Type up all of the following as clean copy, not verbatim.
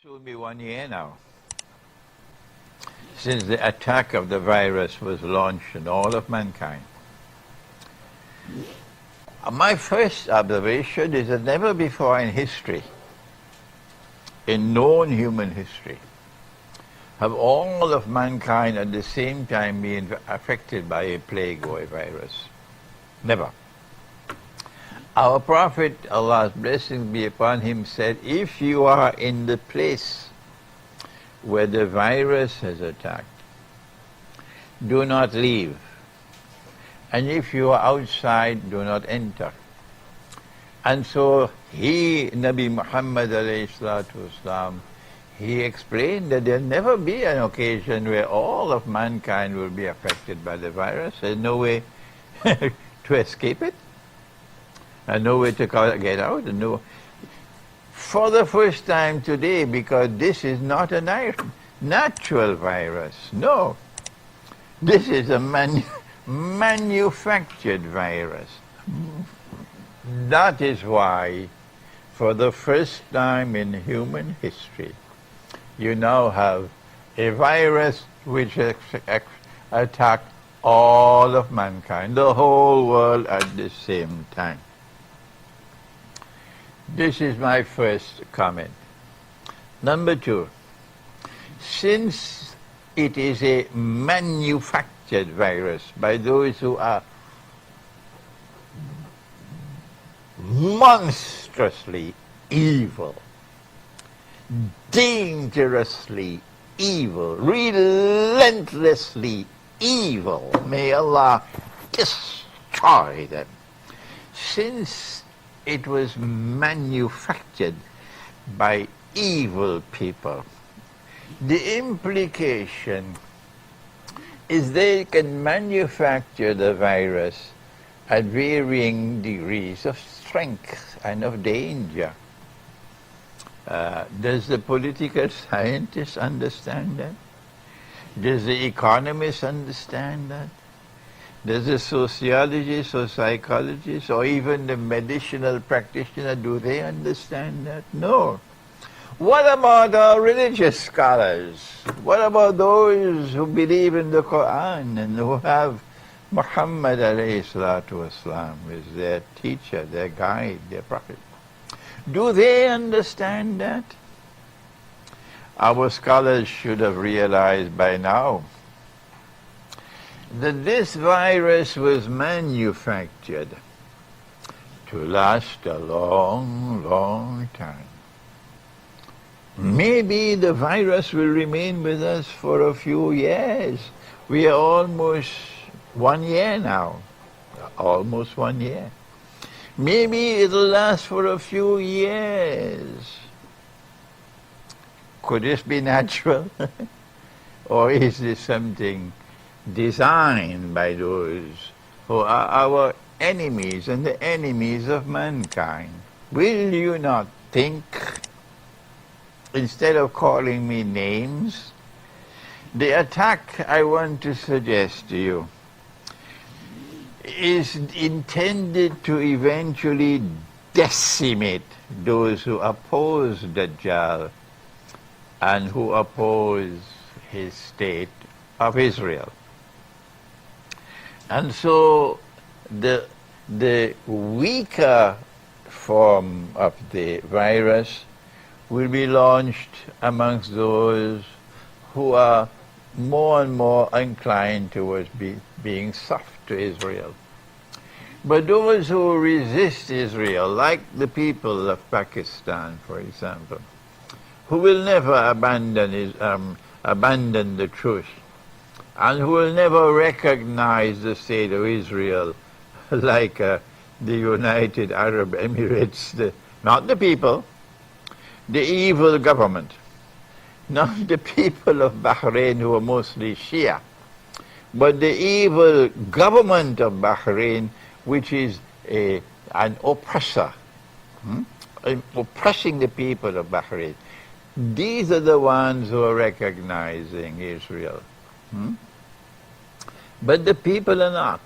Soon be 1 year now since the attack of the virus was launched on all of mankind. My first observation is that never before in history, in known human history, have all of mankind at the same time been affected by a plague or a virus. Never. Our Prophet, Allah's blessings be upon him, said, if you are in the place where the virus has attacked, do not leave. And if you are outside, do not enter. And so he, Nabi Muhammad alayhi salatu wasalam, he explained that there'll never be an occasion where all of mankind will be affected by the virus. There's no way to escape it, and no way to get out. And no, for the first time today, because this is not a natural virus. No, this is a manufactured virus. That is why, for the first time in human history, you now have a virus which attacks all of mankind, the whole world at the same time. This is my first comment. Number two, since it is a manufactured virus by those who are monstrously evil, dangerously evil, relentlessly evil, may Allah destroy them. Since it was manufactured by evil people, the implication is they can manufacture the virus at varying degrees of strength and of danger. Does the political scientist understand that? Does the economist understand that? Does the sociologist or psychologist or even the medicinal practitioner, do they understand that? No. What about our religious scholars? What about those who believe in the Quran and who have Muhammad alayhi salatu wasalam as their teacher, their guide, their prophet? Do they understand that? Our scholars should have realized by now that this virus was manufactured to last a long, long time. Maybe the virus will remain with us for a few years. We are almost 1 year now, almost 1 year. Maybe it'll last for a few years. Could this be natural? Or is this something designed by those who are our enemies and the enemies of mankind? Will you not think, instead of calling me names, the attack I want to suggest to you is intended to eventually decimate those who oppose Dajjal and who oppose his state of Israel. And so the weaker form of the virus will be launched amongst those who are more and more inclined towards being soft to Israel. But those who resist Israel, like the people of Pakistan, for example, who will never abandon the truth, and who will never recognize the state of Israel like the United Arab Emirates, not the people, the evil government, not the people of Bahrain who are mostly Shia, but the evil government of Bahrain, which is an oppressor, oppressing the people of Bahrain. These are the ones who are recognizing Israel. But the people are not.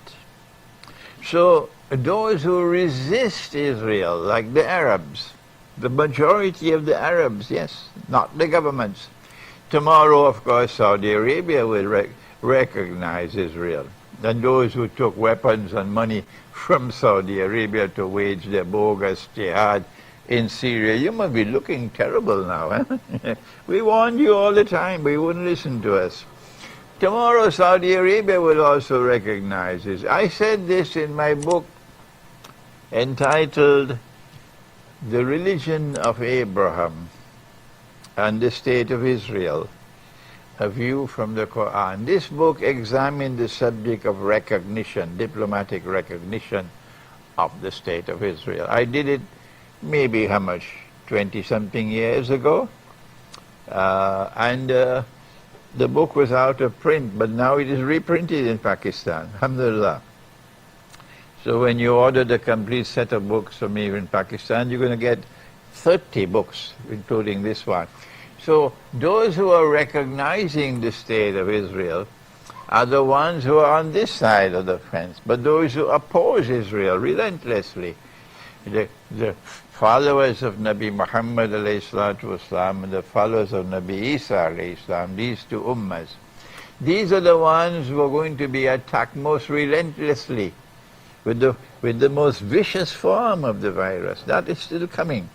So those who resist Israel, like the Arabs, The majority of the Arabs, yes, not the governments. Tomorrow, of course, Saudi Arabia will recognize Israel. And those who took weapons and money from Saudi Arabia to wage their bogus jihad in Syria, you must be looking terrible now. Eh? We warned you all the time, but you wouldn't listen to us. Tomorrow, Saudi Arabia will also recognize this. I said this in my book entitled The Religion of Abraham and the State of Israel, a View from the Quran. This book examined the subject of recognition, diplomatic recognition of the State of Israel. I did it maybe, 20-something years ago. The book was out of print, but now it is reprinted in Pakistan, alhamdulillah. So when you order the complete set of books from me in Pakistan, you're going to get 30 books, including this one. So those who are recognizing the State of Israel are the ones who are on this side of the fence. But those who oppose Israel relentlessly, the followers of Nabi Muhammad والسلام, and the followers of Nabi Isa والسلام, these two ummas, these are the ones who are going to be attacked most relentlessly with the most vicious form of the virus. That is still coming.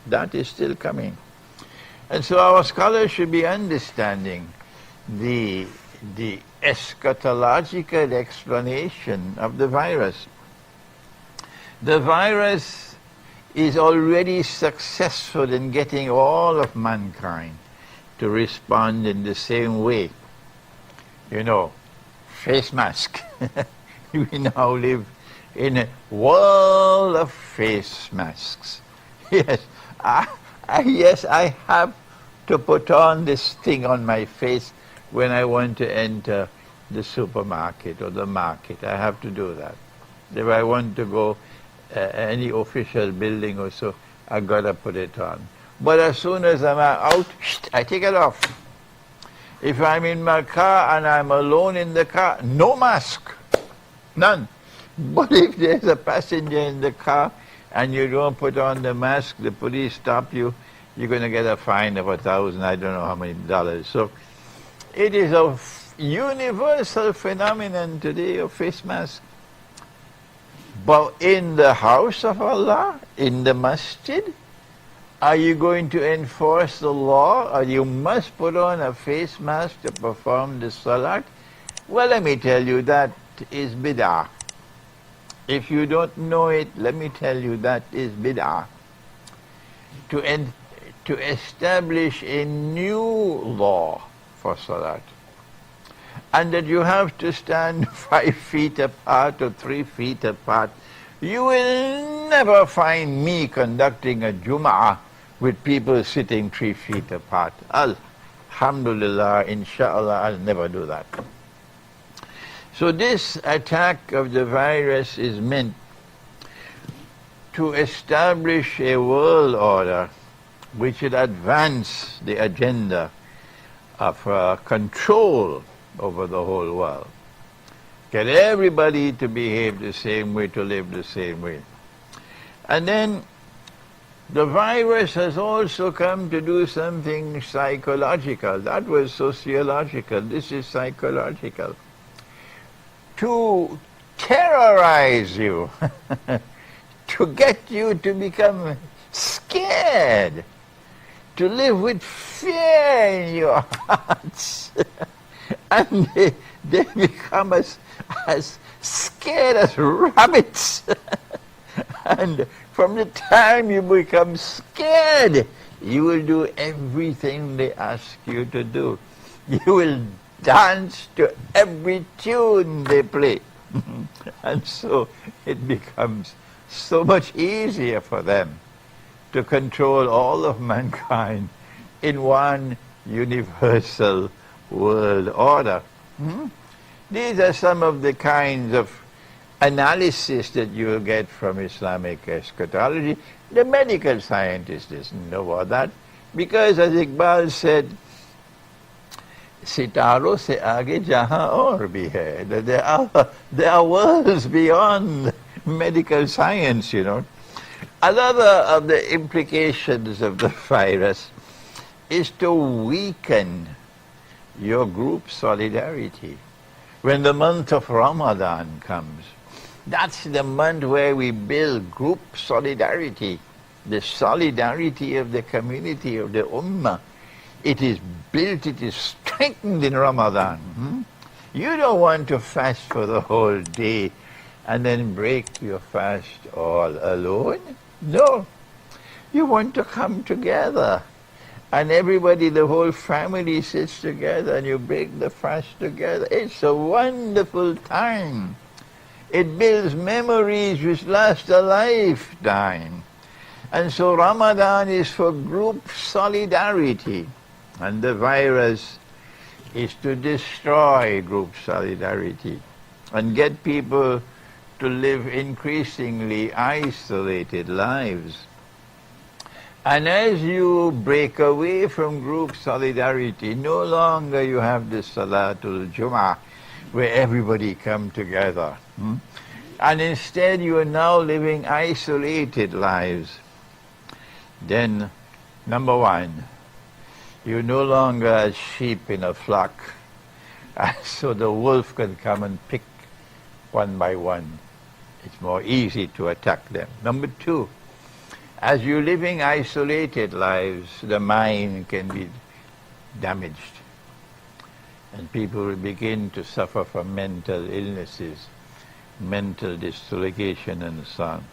That is still coming. And so our scholars should be understanding the eschatological explanation of the virus. The virus is already successful in getting all of mankind to respond in the same way. You know, face mask. We now live in a world of face masks. Yes, yes, I have to put on this thing on my face when I want to enter the supermarket or the market. I have to do that. If I want to go any official building or so, I gotta put it on. But as soon as I'm out, I take it off. If I'm in my car and I'm alone in the car, no mask, none. But if there's a passenger in the car and you don't put on the mask, the police stop you, you're going to get a fine of $1,000, I don't know how many dollars. So it is a universal phenomenon today of face mask. But in the house of Allah, in the masjid, are you going to enforce the law, or you must put on a face mask to perform the salat? Well, let me tell you, that is bid'ah. If you don't know it, let me tell you, that is bid'ah. To establish a new law for salat, and that you have to stand 5 feet apart or 3 feet apart. You will never find me conducting a Jum'ah with people sitting 3 feet apart. Alhamdulillah, inshallah, I'll never do that. So this attack of the virus is meant to establish a world order which would advance the agenda of control over the whole world. Get everybody to behave the same way, to live the same way. And then the virus has also come to do something psychological. That was sociological. This is psychological. To terrorize you, to get you to become scared, to live with fear in your hearts. And they become as scared as rabbits. And from the time you become scared, you will do everything they ask you to do. You will dance to every tune they play. And so it becomes so much easier for them to control all of mankind in one universal world order. These are some of the kinds of analysis that you will get from Islamic eschatology. The medical scientist doesn't know about that, because as Iqbal said, Sitaro se aage jahan aur bhi hai. There are worlds beyond medical science, you know. Another of the implications of the virus is to weaken your group solidarity. When the month of Ramadan comes, that's the month where we build group solidarity, the solidarity of the community, of the ummah. It is built, it is strengthened in Ramadan. You don't want to fast for the whole day and then break your fast all alone. No. You want to come together. And everybody, the whole family sits together and you break the fast together. It's a wonderful time. It builds memories which last a lifetime. And so Ramadan is for group solidarity. And the virus is to destroy group solidarity and get people to live increasingly isolated lives. And as you break away from group solidarity, no longer you have the Salatul Jum'ah, where everybody come together. And instead you are now living isolated lives. Then, number one, you're no longer as sheep in a flock, so the wolf can come and pick one by one. It's more easy to attack them. Number two, as you're living isolated lives, the mind can be damaged. And people will begin to suffer from mental illnesses, mental dislocation and so on.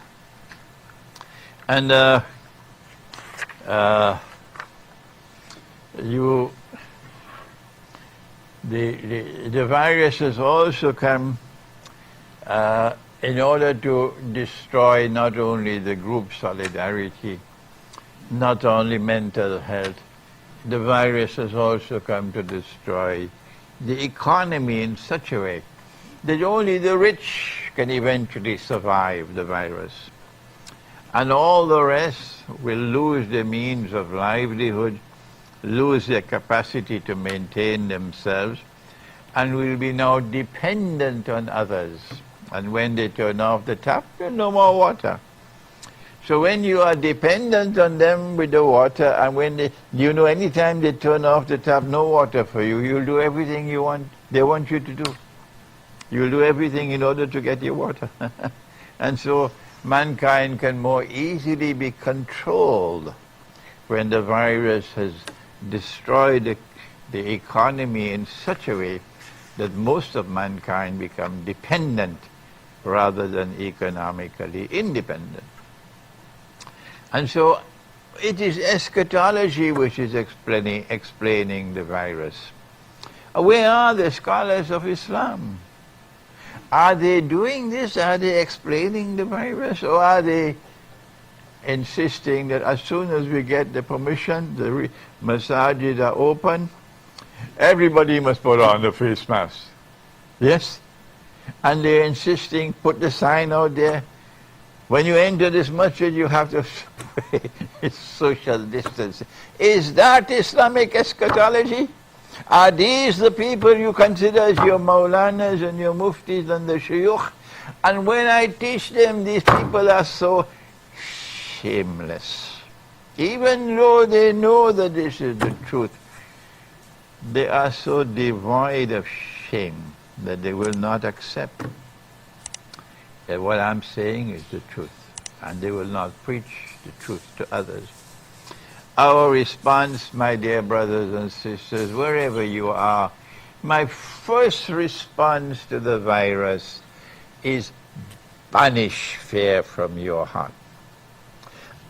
And the virus has also come in order to destroy not only the group solidarity, not only mental health, the virus has also come to destroy the economy in such a way that only the rich can eventually survive the virus. And all the rest will lose the means of livelihood, lose their capacity to maintain themselves, and will be now dependent on others. And when they turn off the tap, there's no more water. So when you are dependent on them with the water, and when anytime they turn off the tap, no water for you, you'll do everything they want you to do. You'll do everything in order to get your water. And so mankind can more easily be controlled when the virus has destroyed the economy in such a way that most of mankind become dependent rather than economically independent. And so it is eschatology which is explaining the virus. Where are the scholars of Islam? Are they doing this? Are they explaining the virus? Or are they insisting that as soon as we get the permission, the masajid are open, everybody must put on the face mask? Yes? And they're insisting, put the sign out there, when you enter this masjid you have to it's social distancing. Is that Islamic eschatology? Are these the people you consider as your Maulanas and your Muftis and the Shuyukh? And when I teach them, these people are so shameless. Even though they know that this is the truth, they are so devoid of shame that they will not accept that what I'm saying is the truth, and they will not preach the truth to others. Our response, my dear brothers and sisters, wherever you are, my first response to the virus is banish fear from your heart.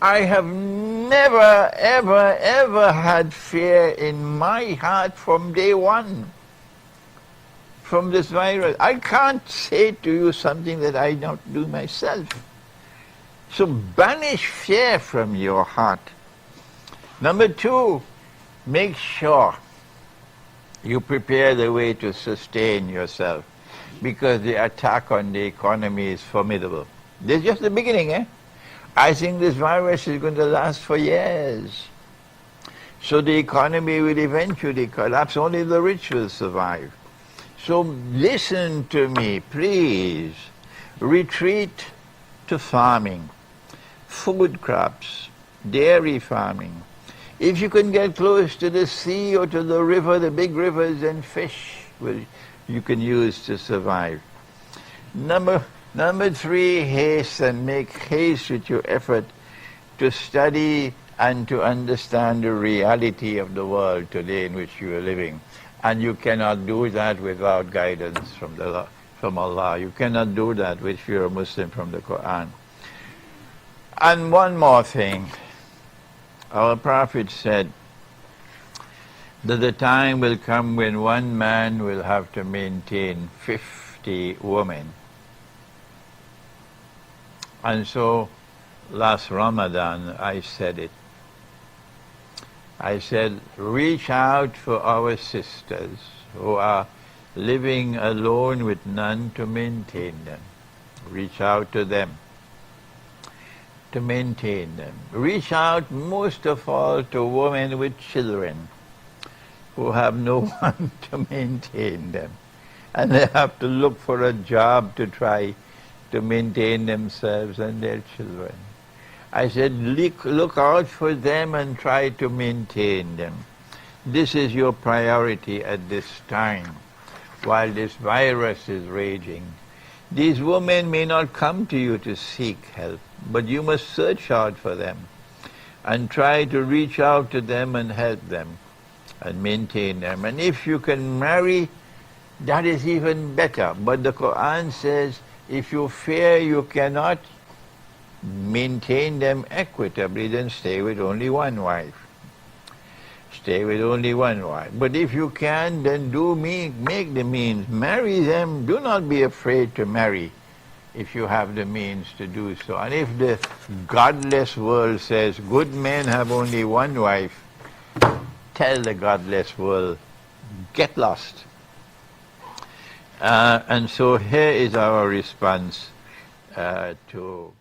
I have never, ever, ever had fear in my heart from day one, from this virus. I can't say to you something that I don't do myself. So banish fear from your heart. Number two, make sure you prepare the way to sustain yourself, because the attack on the economy is formidable. This is just the beginning, I think this virus is going to last for years. So the economy will eventually collapse. Only the rich will survive. So listen to me, please. Retreat to farming. food crops, dairy farming. If you can get close to the sea or to the river, the big rivers, then fish you can use to survive. Number 3, haste, and make haste with your effort to study and to understand the reality of the world today in which you are living. And you cannot do that without guidance from Allah. You cannot do that if you're a Muslim from the Quran. And one more thing. Our Prophet said that the time will come when one man will have to maintain 50 women. And so last Ramadan I said it. I said, reach out for our sisters who are living alone with none to maintain them. Reach out to them to maintain them. Reach out most of all to women with children who have no one to maintain them. And they have to look for a job to try to maintain themselves and their children. I said, look out for them and try to maintain them. This is your priority at this time, while this virus is raging. These women may not come to you to seek help, but you must search out for them and try to reach out to them and help them and maintain them. And if you can marry, that is even better. But the Quran says, if you fear you cannot maintain them equitably, then stay with only one wife. Stay with only one wife. But if you can, then make the means. Marry them. Do not be afraid to marry if you have the means to do so. And if the godless world says good men have only one wife, tell the godless world, get lost. And so here is our response to